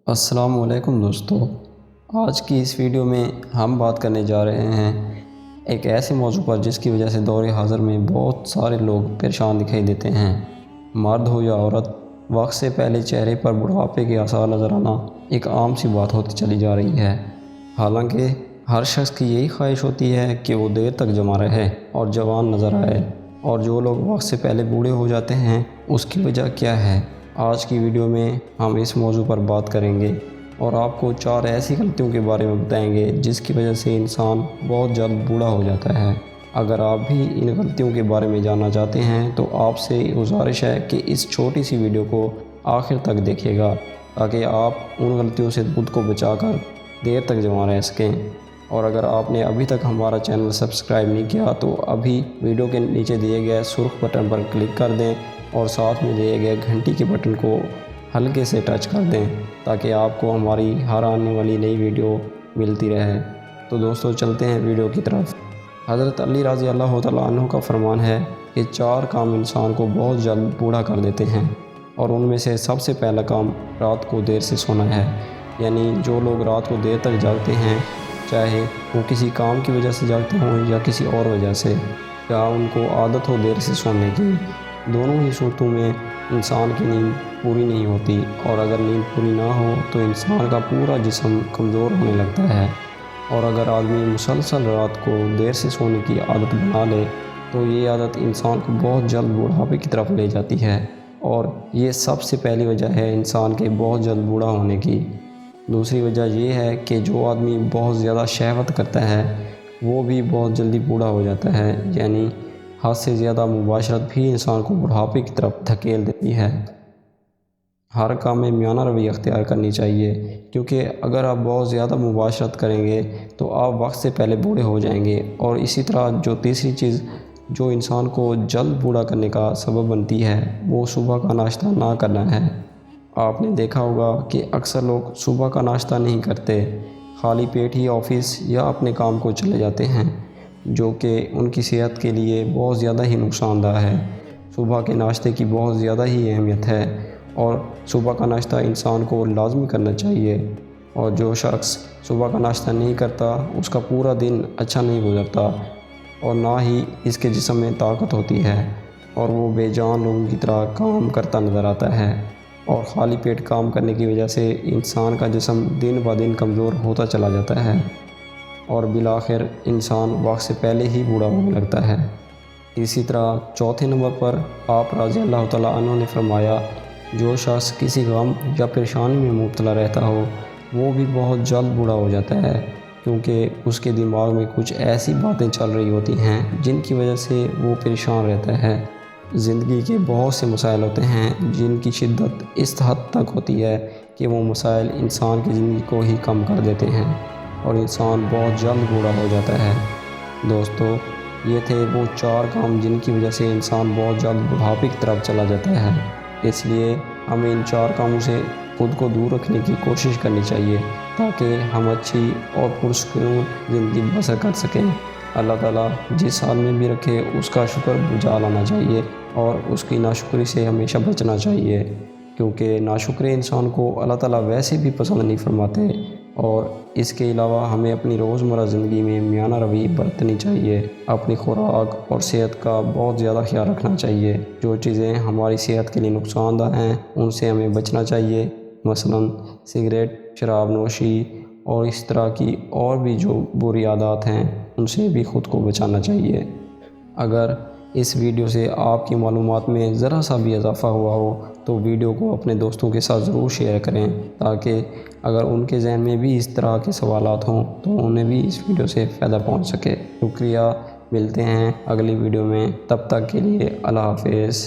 السلام علیکم دوستو، آج کی اس ویڈیو میں ہم بات کرنے جا رہے ہیں ایک ایسے موضوع پر جس کی وجہ سے دور حاضر میں بہت سارے لوگ پریشان دکھائی دیتے ہیں۔ مرد ہو یا عورت، وقت سے پہلے چہرے پر بڑھاپے کے آثار نظر آنا ایک عام سی بات ہوتی چلی جا رہی ہے۔ حالانکہ ہر شخص کی یہی خواہش ہوتی ہے کہ وہ دیر تک جوان رہے اور جوان نظر آئے، اور جو لوگ وقت سے پہلے بوڑھے ہو جاتے ہیں اس کی وجہ کیا ہے؟ آج کی ویڈیو میں ہم اس موضوع پر بات کریں گے اور آپ کو 4 ایسی غلطیوں کے بارے میں بتائیں گے جس کی وجہ سے انسان بہت جلد بوڑھا ہو جاتا ہے۔ اگر آپ بھی ان غلطیوں کے بارے میں جاننا چاہتے ہیں تو آپ سے گزارش ہے کہ اس چھوٹی سی ویڈیو کو آخر تک دیکھیے گا تاکہ آپ ان غلطیوں سے خود کو بچا کر دیر تک جوان رہ سکیں۔ اور اگر آپ نے ابھی تک ہمارا چینل سبسکرائب نہیں کیا تو ابھی ویڈیو کے نیچے دیے گئے سرخ بٹن پر کلک کر دیں اور ساتھ میں دیے گئے گھنٹی کے بٹن کو ہلکے سے ٹچ کر دیں تاکہ آپ کو ہماری ہر آنے والی نئی ویڈیو ملتی رہے۔ تو دوستو چلتے ہیں ویڈیو کی طرف۔ حضرت علی رضی اللہ تعالیٰ عنہ کا فرمان ہے کہ 4 کام انسان کو بہت جلد بوڑھا کر دیتے ہیں، اور ان میں سے سب سے پہلا کام رات کو دیر سے سونا ہے۔ یعنی جو لوگ رات کو دیر تک جاگتے ہیں، چاہے وہ کسی کام کی وجہ سے جاگتے ہوں یا کسی اور وجہ سے، یا ان کو عادت ہو دیر سے سونے کی، دونوں ہی صورتوں میں انسان کی نیند پوری نہیں ہوتی، اور اگر نیند پوری نہ ہو تو انسان کا پورا جسم کمزور ہونے لگتا ہے۔ اور اگر آدمی مسلسل رات کو دیر سے سونے کی عادت بنا لے تو یہ عادت انسان کو بہت جلد بوڑھاپے کی طرف لے جاتی ہے، اور یہ سب سے پہلی وجہ ہے انسان کے بہت جلد بوڑھا ہونے کی۔ دوسری وجہ یہ ہے کہ جو آدمی بہت زیادہ شہوت کرتا ہے وہ بھی بہت جلدی بوڑھا ہو جاتا ہے۔ یعنی حد سے زیادہ مباشرت بھی انسان کو بڑھاپے کی طرف دھکیل دیتی ہے۔ ہر کام میں میانہ روی اختیار کرنی چاہیے، کیونکہ اگر آپ بہت زیادہ مباشرت کریں گے تو آپ وقت سے پہلے بوڑھے ہو جائیں گے۔ اور اسی طرح جو تیسری چیز جو انسان کو جلد بوڑھا کرنے کا سبب بنتی ہے وہ صبح کا ناشتہ نہ کرنا ہے۔ آپ نے دیکھا ہوگا کہ اکثر لوگ صبح کا ناشتہ نہیں کرتے، خالی پیٹ ہی آفس یا اپنے کام کو چلے جاتے ہیں، جو کہ ان کی صحت کے لیے بہت زیادہ ہی نقصان دہ ہے۔ صبح کے ناشتے کی بہت زیادہ ہی اہمیت ہے، اور صبح کا ناشتہ انسان کو لازمی کرنا چاہیے۔ اور جو شخص صبح کا ناشتہ نہیں کرتا اس کا پورا دن اچھا نہیں گزرتا، اور نہ ہی اس کے جسم میں طاقت ہوتی ہے، اور وہ بے جان لوگوں کی طرح کام کرتا نظر آتا ہے۔ اور خالی پیٹ کام کرنے کی وجہ سے انسان کا جسم دن بہ دن کمزور ہوتا چلا جاتا ہے، اور بالآخر انسان وقت سے پہلے ہی بوڑھا ہونے لگتا ہے۔ اسی طرح چوتھے نمبر پر آپ رضی اللہ تعالیٰ عنہ نے فرمایا، جو شخص کسی غم یا پریشانی میں مبتلا رہتا ہو وہ بھی بہت جلد بوڑھا ہو جاتا ہے، کیونکہ اس کے دماغ میں کچھ ایسی باتیں چل رہی ہوتی ہیں جن کی وجہ سے وہ پریشان رہتا ہے۔ زندگی کے بہت سے مسائل ہوتے ہیں جن کی شدت اس حد تک ہوتی ہے کہ وہ مسائل انسان کی زندگی کو ہی کم کر دیتے ہیں، اور انسان بہت جلد بوڑھا ہو جاتا ہے۔ دوستو، یہ تھے وہ 4 کام جن کی وجہ سے انسان بہت جلد بڑھاپے کی طرف چلا جاتا ہے۔ اس لیے ہمیں ان 4 کاموں سے خود کو دور رکھنے کی کوشش کرنی چاہیے تاکہ ہم اچھی اور پرسکون زندگی بسر کر سکیں۔ اللہ تعالیٰ جس حال میں بھی رکھے اس کا شکر بجا لانا چاہیے، اور اس کی ناشکری سے ہمیشہ بچنا چاہیے، کیونکہ ناشکرے انسان کو اللہ تعالیٰ ویسے بھی پسند نہیں فرماتے۔ اور اس کے علاوہ ہمیں اپنی روزمرہ زندگی میں میانہ روی برتنی چاہیے، اپنی خوراک اور صحت کا بہت زیادہ خیال رکھنا چاہیے۔ جو چیزیں ہماری صحت کے لیے نقصان دہ ہیں ان سے ہمیں بچنا چاہیے، مثلاً سگریٹ، شراب نوشی اور اس طرح کی اور بھی جو بری عادات ہیں ان سے بھی خود کو بچانا چاہیے۔ اگر اس ویڈیو سے آپ کی معلومات میں ذرا سا بھی اضافہ ہوا ہو تو ویڈیو کو اپنے دوستوں کے ساتھ ضرور شیئر کریں، تاکہ اگر ان کے ذہن میں بھی اس طرح کے سوالات ہوں تو انہیں بھی اس ویڈیو سے فائدہ پہنچ سکے۔ شکریہ، ملتے ہیں اگلی ویڈیو میں، تب تک کے لیے اللہ حافظ۔